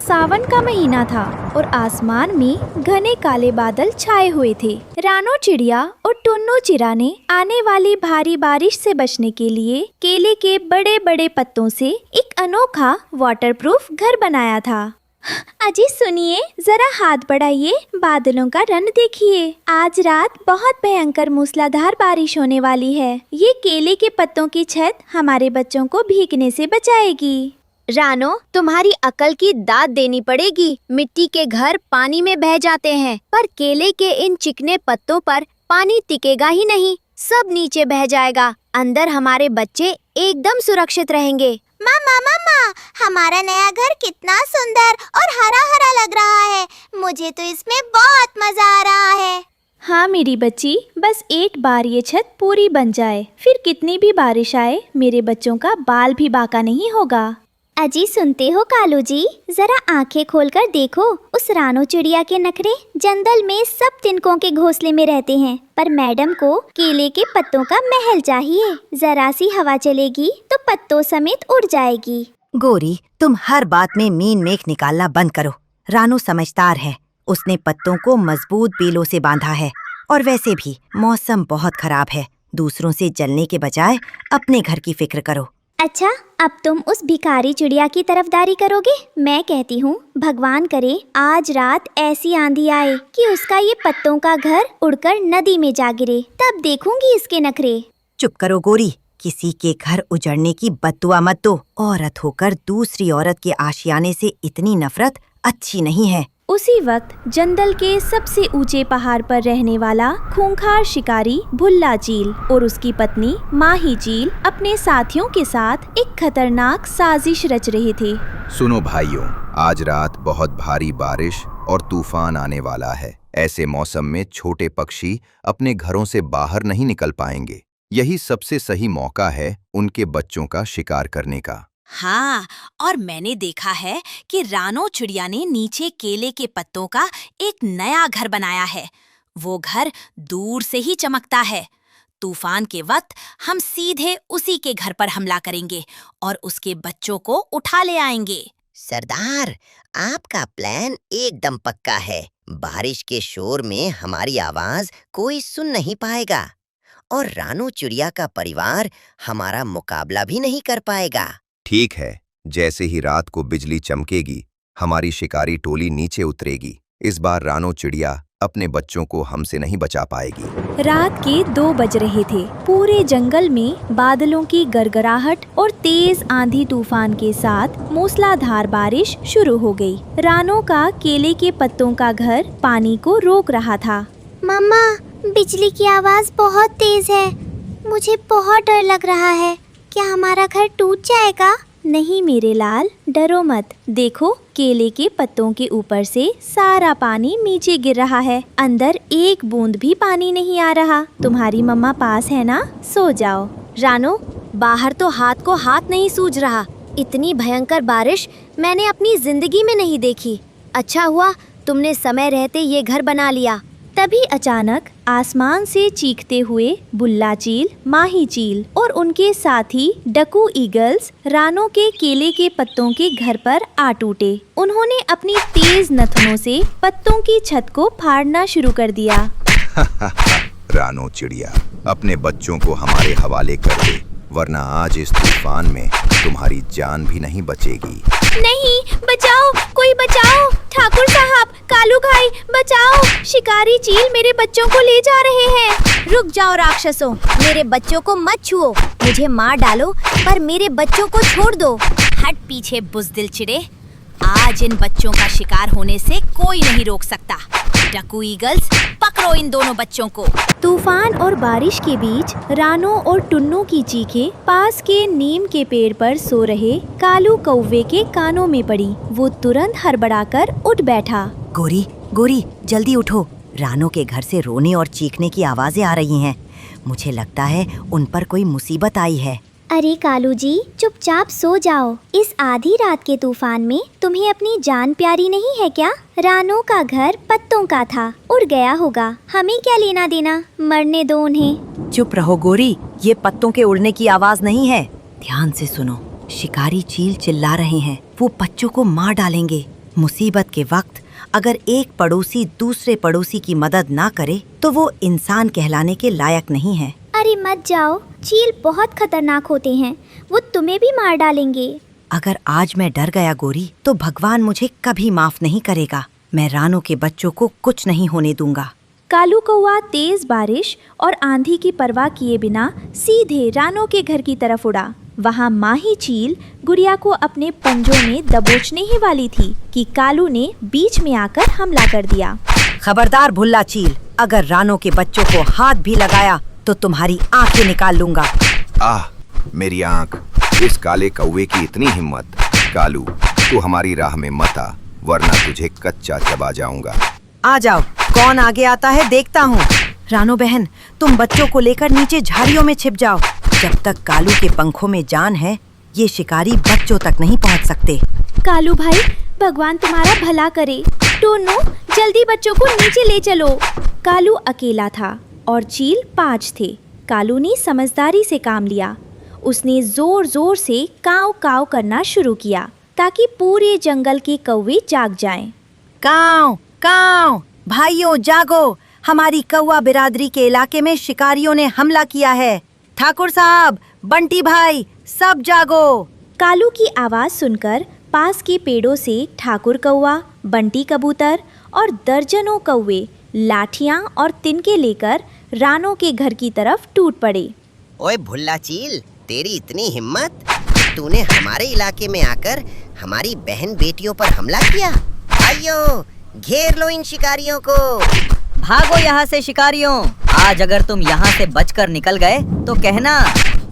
सावन का महीना था और आसमान में घने काले बादल छाए हुए थे। रानो चिड़िया और टुन्नू चिड़ा ने आने वाली भारी बारिश से बचने के लिए केले के बड़े बड़े पत्तों से एक अनोखा वाटरप्रूफ घर बनाया था। अजी सुनिए, जरा हाथ बढ़ाइए, बादलों का रंग देखिए। आज रात बहुत भयंकर मूसलाधार बारिश होने वाली है। ये केले के पत्तों की छत हमारे बच्चों को भीगने से बचाएगी। रानो, तुम्हारी अकल की दाद देनी पड़ेगी। मिट्टी के घर पानी में बह जाते हैं, पर केले के इन चिकने पत्तों पर पानी टिकेगा ही नहीं, सब नीचे बह जाएगा। अंदर हमारे बच्चे एकदम सुरक्षित रहेंगे। मामा मामा, हमारा नया घर कितना सुंदर और हरा हरा लग रहा है। मुझे तो इसमें बहुत मजा आ रहा है। हाँ मेरी बच्ची, बस एक बार ये छत पूरी बन जाए, फिर कितनी भी बारिश आए मेरे बच्चों का बाल भी बाका नहीं होगा। अजी सुनते हो कालू जी, जरा आंखें खोलकर देखो, उस रानो चिड़िया के नखरे। जंगल में सब तिनकों के घोंसले में रहते हैं, पर मैडम को केले के पत्तों का महल चाहिए। जरा सी हवा चलेगी तो पत्तों समेत उड़ जाएगी। गोरी, तुम हर बात में मीन मेख निकालना बंद करो। रानो समझदार है, उसने पत्तों को मजबूत बेलों से बांधा है। और वैसे भी मौसम बहुत खराब है, दूसरों से जलने के बजाय अपने घर की फिक्र करो। अच्छा, अब तुम उस भिखारी चिड़िया की तरफदारी करोगे? मैं कहती हूँ भगवान करे आज रात ऐसी आंधी आए कि उसका ये पत्तों का घर उड़कर नदी में जा गिरे, तब देखूंगी इसके नखरे। चुप करो गोरी, किसी के घर उजड़ने की बद्दुआ मत दो। औरत होकर दूसरी औरत के आशियाने से इतनी नफरत अच्छी नहीं है। उसी वक्त जंगल के सबसे ऊंचे पहाड़ पर रहने वाला खूंखार शिकारी भुल्ला चील और उसकी पत्नी माही चील अपने साथियों के साथ एक खतरनाक साजिश रच रहे थे। सुनो भाइयों, आज रात बहुत भारी बारिश और तूफान आने वाला है। ऐसे मौसम में छोटे पक्षी अपने घरों से बाहर नहीं निकल पाएंगे। यही सबसे सही मौका है उनके बच्चों का शिकार करने का। हाँ, और मैंने देखा है कि रानो चिड़िया ने नीचे केले के पत्तों का एक नया घर बनाया है। वो घर दूर से ही चमकता है। तूफान के वक्त हम सीधे उसी के घर पर हमला करेंगे और उसके बच्चों को उठा ले आएंगे। सरदार, आपका प्लान एकदम पक्का है। बारिश के शोर में हमारी आवाज कोई सुन नहीं पाएगा और रानो चिड़िया का परिवार हमारा मुकाबला भी नहीं कर पाएगा। ठीक है, जैसे ही रात को बिजली चमकेगी हमारी शिकारी टोली नीचे उतरेगी। इस बार रानो चिड़िया अपने बच्चों को हमसे नहीं बचा पाएगी। रात के 2 बज रहे थे। पूरे जंगल में बादलों की गड़गड़ाहट और तेज आंधी तूफान के साथ मूसलाधार बारिश शुरू हो गई। रानो का केले के पत्तों का घर पानी को रोक रहा था। मम्मा, बिजली की आवाज बहुत तेज है। मुझे बहुत डर लग रहा है। क्या हमारा घर टूट जाएगा? नहीं मेरे लाल, डरो मत। देखो, केले के पत्तों के ऊपर से सारा पानी नीचे गिर रहा है। अंदर एक बूंद भी पानी नहीं आ रहा। तुम्हारी मम्मा पास है ना? सो जाओ। रानो, बाहर तो हाथ को हाथ नहीं सूझ रहा। इतनी भयंकर बारिश मैंने अपनी जिंदगी में नहीं देखी। अच्छा हुआ तुमने समय रहते ये घर बना लिया। तभी अचानक आसमान से चीखते हुए बुल्ला चील, माही चील और उनके साथी डकू ईगल्स रानो के केले के पत्तों के घर पर आ टूटे। उन्होंने अपनी तेज नथनों से पत्तों की छत को फाड़ना शुरू कर दिया। रानो चिड़िया, अपने बच्चों को हमारे हवाले कर दे, वरना आज इस तूफान में तुम्हारी जान भी नहीं बचेगी। नहीं, बचाओ, कोई बचाओ। ठाकुर साहब, कालू भाई, बचाओ। शिकारी चील मेरे बच्चों को ले जा रहे हैं। रुक जाओ राक्षसों, मेरे बच्चों को मत छुओ। मुझे मार डालो पर मेरे बच्चों को छोड़ दो। हट पीछे बुज़दिल चिड़े, आज इन बच्चों का शिकार होने से कोई नहीं रोक सकता। डकू ईगल्स, पकड़ो इन दोनों बच्चों को। तूफान और बारिश के बीच रानो और टुन्नू की चीखें पास के नीम के पेड़ पर सो रहे कालू कौवे के कानों में पड़ी। वो तुरंत हड़बड़ाकर उठ बैठा। गोरी, गोरी, जल्दी उठो। रानो के घर से रोने और चीखने की आवाजें आ रही हैं। मुझे लगता है उन पर कोई मुसीबत आई है। अरे कालू जी, चुपचाप सो जाओ। इस आधी रात के तूफान में तुम्हें अपनी जान प्यारी नहीं है क्या? रानो का घर पत्तों का था, उड़ गया होगा। हमें क्या लेना देना, मरने दो उन्हें। चुप रहो गोरी, ये पत्तों के उड़ने की आवाज नहीं है। ध्यान से सुनो, शिकारी चील चिल्ला रहे हैं। वो बच्चों को मार डालेंगे। मुसीबत के वक्त अगर एक पड़ोसी दूसरे पड़ोसी की मदद ना करे तो वो इंसान कहलाने के लायक नहीं है। अरे मत जाओ, चील बहुत खतरनाक होते हैं, वो तुम्हें भी मार डालेंगे। अगर आज मैं डर गया गोरी तो भगवान मुझे कभी माफ नहीं करेगा। मैं रानो के बच्चों को कुछ नहीं होने दूंगा। कालू कौवा तेज बारिश और आंधी की परवाह किए बिना सीधे रानो के घर की तरफ उड़ा। वहाँ माही चील गुड़िया को अपने पंजों में दबोचने ही वाली थी कि कालू ने बीच में आकर हमला कर दिया। खबरदार भुल्ला चील, अगर रानो के बच्चों को हाथ भी लगाया तो तुम्हारी आंखें निकाल लूंगा। आह, मेरी आंख! इस काले कौवे की इतनी हिम्मत! कालू, तू हमारी राह में मत आ, वरना तुझे कच्चा चबा जाऊंगा। आ जाओ, कौन आगे आता है देखता हूँ। रानो बहन, तुम बच्चों को लेकर नीचे झाड़ियों में छिप जाओ। जब तक कालू के पंखों में जान है, ये शिकारी बच्चों तक नहीं पहुँच सकते। कालू भाई, भगवान तुम्हारा भला करे। टोनू, जल्दी बच्चों को नीचे ले चलो। कालू अकेला था और चील 5 थे। कालू ने समझदारी से काम लिया। उसने जोर जोर से काव काव करना शुरू किया ताकि पूरे जंगल के कौवे जाग जाएं। काव काव, भाइयों जागो, हमारी कौवा बिरादरी के इलाके में शिकारियों ने हमला किया है। ठाकुर साहब, बंटी भाई, सब जागो। कालू की आवाज़ सुनकर पास के पेड़ों से ठाकुर कौवा, बंटी कबूतर और दर्जनों कौवे लाठियां और तिनके लेकर रानो के घर की तरफ टूट पड़े। ओए भुल्ला चील, तेरी इतनी हिम्मत! तूने हमारे इलाके में आकर हमारी बहन बेटियों पर हमला किया। भाइयों, घेर लो इन शिकारियों को। भागो यहाँ से शिकारियों। आज अगर तुम यहाँ से बचकर निकल गए तो कहना।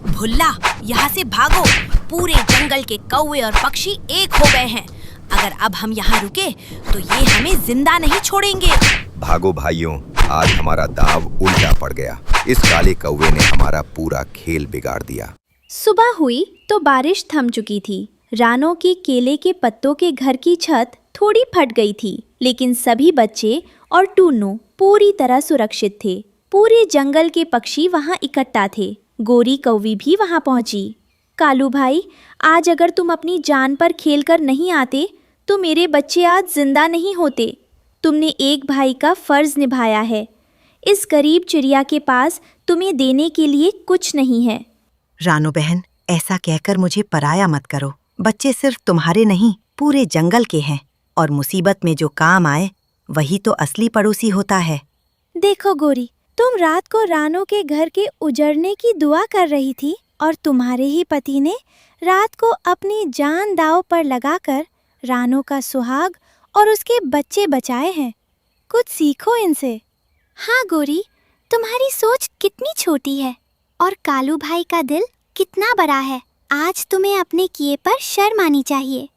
भुल्ला, यहाँ से भागो। पूरे जंगल के कौवे और पक्षी एक हो गए हैं। अगर अब हम यहाँ रुके तो ये हमें जिंदा नहीं छोड़ेंगे। भागो भाइयों, आज हमारा दांव उल्टा पड़ गया। इस काले कौवे ने हमारा पूरा खेल बिगाड़ दिया। सुबह हुई तो बारिश थम चुकी थी। रानो के केले के पत्तों के घर की छत थोड़ी फट गई थी, लेकिन सभी बच्चे और टूनू पूरी तरह सुरक्षित थे। पूरे जंगल के पक्षी वहाँ इकट्ठा थे। गोरी कौवी भी वहाँ पहुँची। कालू भाई, आज अगर तुम अपनी जान पर खेलकर नहीं आते तो मेरे बच्चे आज जिंदा नहीं होते। तुमने एक भाई का फर्ज निभाया है। इस गरीब चिड़िया के पास तुम्हें देने के लिए कुछ नहीं है। रानो बहन, ऐसा कहकर मुझे पराया मत करो। बच्चे सिर्फ तुम्हारे नहीं, पूरे जंगल के हैं, और मुसीबत में जो काम आए वही तो असली पड़ोसी होता है। देखो गोरी, तुम रात को रानो के घर के उजड़ने की दुआ कर रही थी और तुम्हारे ही पति ने रात को अपनी जान दांव पर लगाकर रानो का सुहाग और उसके बच्चे बचाए हैं। कुछ सीखो इनसे। हाँ गोरी, तुम्हारी सोच कितनी छोटी है और कालू भाई का दिल कितना बड़ा है। आज तुम्हें अपने किए पर शर्म आनी चाहिए।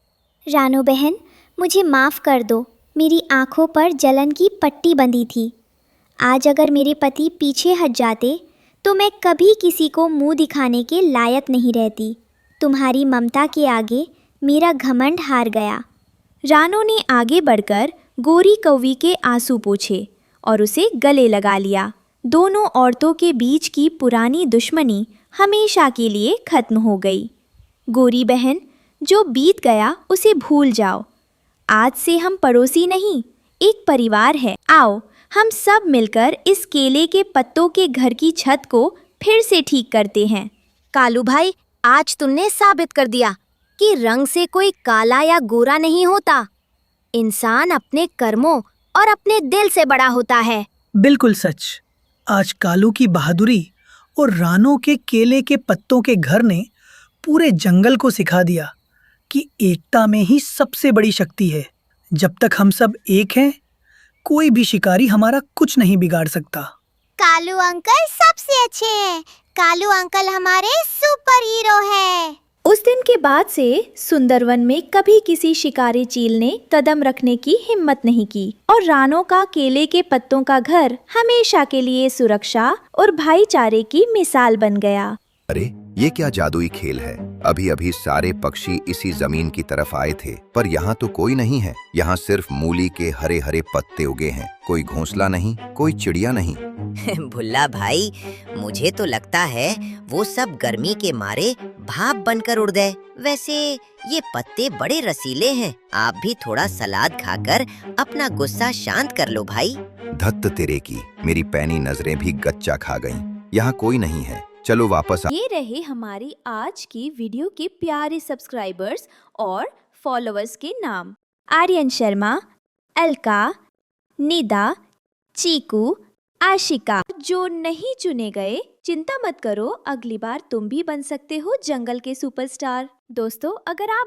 रानो बहन, मुझे माफ़ कर दो। मेरी आँखों पर जलन की पट्टी बंधी थी। आज अगर मेरे पति पीछे हट जाते तो मैं कभी किसी को मुंह दिखाने के लायक नहीं रहती। तुम्हारी ममता के आगे मेरा घमंड हार गया। रानो ने आगे बढ़कर गोरी कौवी के आंसू पोंछे और उसे गले लगा लिया। दोनों औरतों के बीच की पुरानी दुश्मनी हमेशा के लिए खत्म हो गई। गोरी बहन, जो बीत गया उसे भूल जाओ। आज से हम पड़ोसी नहीं, एक परिवार है। आओ, हम सब मिलकर इस केले के पत्तों के घर की छत को फिर से ठीक करते हैं। कालू भाई, आज तुमने साबित कर दिया कि रंग से कोई काला या गोरा नहीं होता। इंसान अपने कर्मों और अपने दिल से बड़ा होता है। बिल्कुल सच। आज कालू की बहादुरी और रानो के केले के पत्तों के घर ने पूरे जंगल को सिखा दिया कि एकता में ही सबसे बड़ी शक्ति है। जब तक हम सब एक हैं, कोई भी शिकारी हमारा कुछ नहीं बिगाड़ सकता। कालू अंकल सबसे अच्छे हैं। कालू अंकल हमारे सुपर हीरो हैं। उस दिन के बाद से सुंदरवन में कभी किसी शिकारी चील ने कदम रखने की हिम्मत नहीं की और रानो का केले के पत्तों का घर हमेशा के लिए सुरक्षा और भाईचारे की मिसाल बन गया। अरे, ये क्या जादुई खेल है! अभी अभी सारे पक्षी इसी जमीन की तरफ आए थे, पर यहाँ तो कोई नहीं है। यहाँ सिर्फ मूली के हरे हरे पत्ते उगे हैं। कोई घोंसला नहीं, कोई चिड़िया नहीं। भुल्ला भाई, मुझे तो लगता है वो सब गर्मी के मारे भाप बनकर उड़ गए। वैसे ये पत्ते बड़े रसीले हैं। आप भी थोड़ा सलाद खाकर अपना गुस्सा शांत कर लो भाई। धत्त तेरे की, मेरी पैनी नजरें भी गच्चा खा गईं। यहाँ कोई नहीं है, चलो वापस ये रहे हमारी आज की वीडियो के प्यारे सब्सक्राइबर्स और फॉलोअर्स के नाम। आर्यन शर्मा, अलका, निदा, चीकू, आशिका। जो नहीं चुने गए, चिंता मत करो, अगली बार तुम भी बन सकते हो जंगल के सुपरस्टार। दोस्तों, अगर आप